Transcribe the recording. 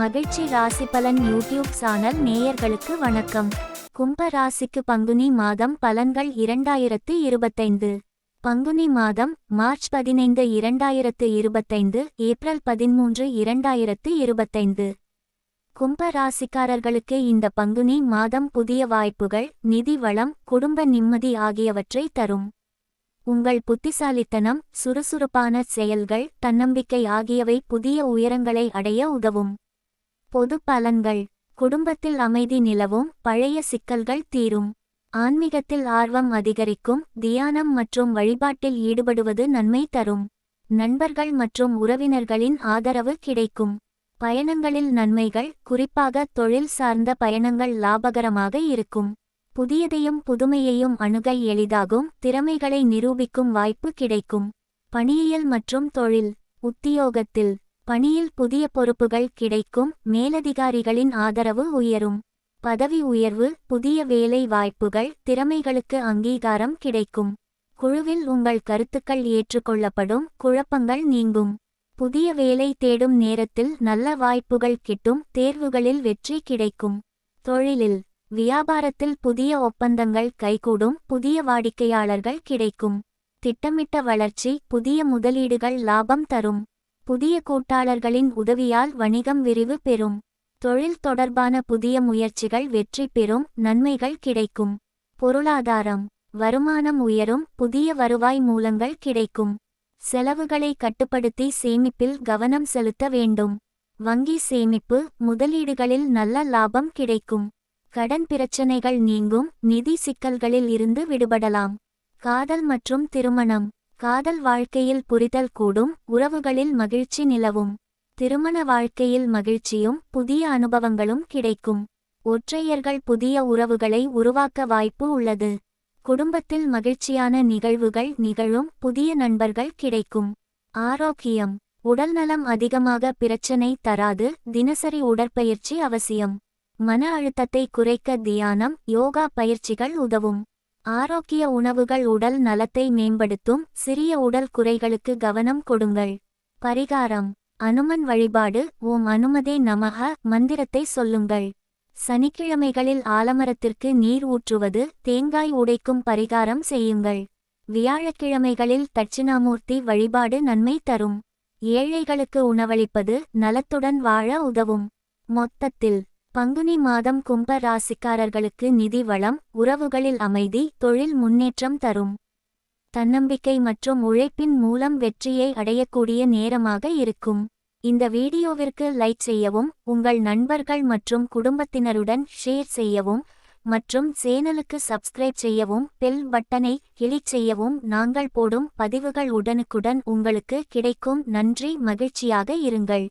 மகிழ்ச்சி ராசி பலன் யூடியூப் சேனல் நேயர்களுக்கு வணக்கம். கும்ப ராசிக்கு பங்குனி மாதம் பலன்கள் 2025. பங்குனி மாதம் மார்ச் 15, 2025, ஏப்ரல் 13, 2025. கும்ப ராசிக்காரர்களுக்கு இந்த பங்குனி மாதம் புதிய வாய்ப்புகள், நிதி வளம், குடும்ப நிம்மதி ஆகியவற்றை தரும். உங்கள் புத்திசாலித்தனம், சுறுசுறுப்பான செயல்கள், தன்னம்பிக்கை ஆகியவை புதிய உயரங்களை அடைய உதவும். பொது பலன்கள். குடும்பத்தில் அமைதி நிலவும், பழைய சிக்கல்கள் தீரும். ஆன்மீகத்தில் ஆர்வம் அதிகரிக்கும், தியானம் மற்றும் வழிபாட்டில் ஈடுபடுவது நன்மை தரும். நண்பர்கள் மற்றும் உறவினர்களின் ஆதரவு கிடைக்கும். பயணங்களில் நன்மைகள், குறிப்பாக தொழில் சார்ந்த பயணங்கள் லாபகரமாக இருக்கும். புதியதையும் புதுமையையும் அணுக எளிதாகும், திறமைகளை நிரூபிக்கும் வாய்ப்பு கிடைக்கும். பணியியல் மற்றும் தொழில். உத்தியோகத்தில் பணியில் புதிய பொறுப்புகள் கிடைக்கும், மேலதிகாரிகளின் ஆதரவு உயரும். பதவி உயர்வு, புதிய வேலை வாய்ப்புகள், திறமைகளுக்கு அங்கீகாரம் கிடைக்கும். குழுவில் உங்கள் கருத்துக்கள் ஏற்றுக்கொள்ளப்படும், குழப்பங்கள் நீங்கும். புதிய வேலை தேடும் நேரத்தில் நல்ல வாய்ப்புகள் கிட்டும், தேர்வுகளில் வெற்றி கிடைக்கும். தொழிலில் வியாபாரத்தில் புதிய ஒப்பந்தங்கள் கைகூடும், புதிய வாடிக்கையாளர்கள் கிடைக்கும். திட்டமிட்ட வளர்ச்சி, புதிய முதலீடுகள் லாபம் தரும். புதிய கூட்டாளர்களின் உதவியால் வணிகம் விரிவு பெறும். தொழில் தொடர்பான புதிய முயற்சிகள் வெற்றி பெறும், நன்மைகள் கிடைக்கும். பொருளாதாரம். வருமானம் உயரும், புதிய வருவாய் மூலங்கள் கிடைக்கும். செலவுகளை கட்டுப்படுத்தி சேமிப்பில் கவனம் செலுத்த வேண்டும். வங்கி சேமிப்பு, முதலீடுகளில் நல்ல லாபம் கிடைக்கும். கடன் பிரச்சனைகள் நீங்கும், நிதி சிக்கல்களில் இருந்து விடுபடலாம். காதல் மற்றும் திருமணம். காதல் வாழ்க்கையில் புரிதல் கூடும், உறவுகளில் மகிழ்ச்சி நிலவும். திருமண வாழ்க்கையில் மகிழ்ச்சியும் புதிய அனுபவங்களும் கிடைக்கும். ஒற்றையர்கள் புதிய உறவுகளை உருவாக்க வாய்ப்பு உள்ளது. குடும்பத்தில் மகிழ்ச்சியான நிகழ்வுகள் நிகழும், புதிய நண்பர்கள் கிடைக்கும். ஆரோக்கியம். உடல்நலம் அதிகமாக பிரச்சனை தராது, தினசரி உடற்பயிற்சி அவசியம். மன அழுத்தத்தை குறைக்க தியானம், யோகா பயிற்சிகள் உதவும். ஆரோக்கிய உணவுகள் உடல் நலத்தை மேம்படுத்தும், சிறிய உடல் குறைகளுக்கு கவனம் கொடுங்கள். பரிகாரம். அனுமன் வழிபாடு. ஓம் அனுமதே நமஹ மந்திரத்தை சொல்லுங்கள். சனிக்கிழமைகளில் ஆலமரத்திற்கு நீர் ஊற்றுவது, தேங்காய் உடைக்கும் பரிகாரம் செய்யுங்கள். வியாழக்கிழமைகளில் தட்சிணாமூர்த்தி வழிபாடு நன்மை தரும். ஏழைகளுக்கு உணவளிப்பது நலத்துடன் வாழ உதவும். மொத்தத்தில் பங்குனி மாதம் கும்ப ராசிக்காரர்களுக்கு நிதி வளம், உறவுகளில் அமைதி, தொழில் முன்னேற்றம் தரும். தன்னம்பிக்கை மற்றும் உழைப்பின் மூலம் வெற்றியை அடையக்கூடிய நேரமாக இருக்கும். இந்த வீடியோவிற்கு லைக் செய்யவும், உங்கள் நண்பர்கள் மற்றும் குடும்பத்தினருடன் ஷேர் செய்யவும் மற்றும் சேனலுக்கு சப்ஸ்கிரைப் செய்யவும், பெல் பட்டனை கிளிக் செய்யவும். நாங்கள் போடும் பதிவுகள் உடனுக்குடன் உங்களுக்கு கிடைக்கும். நன்றி. மகிழ்ச்சியாக இருங்கள்.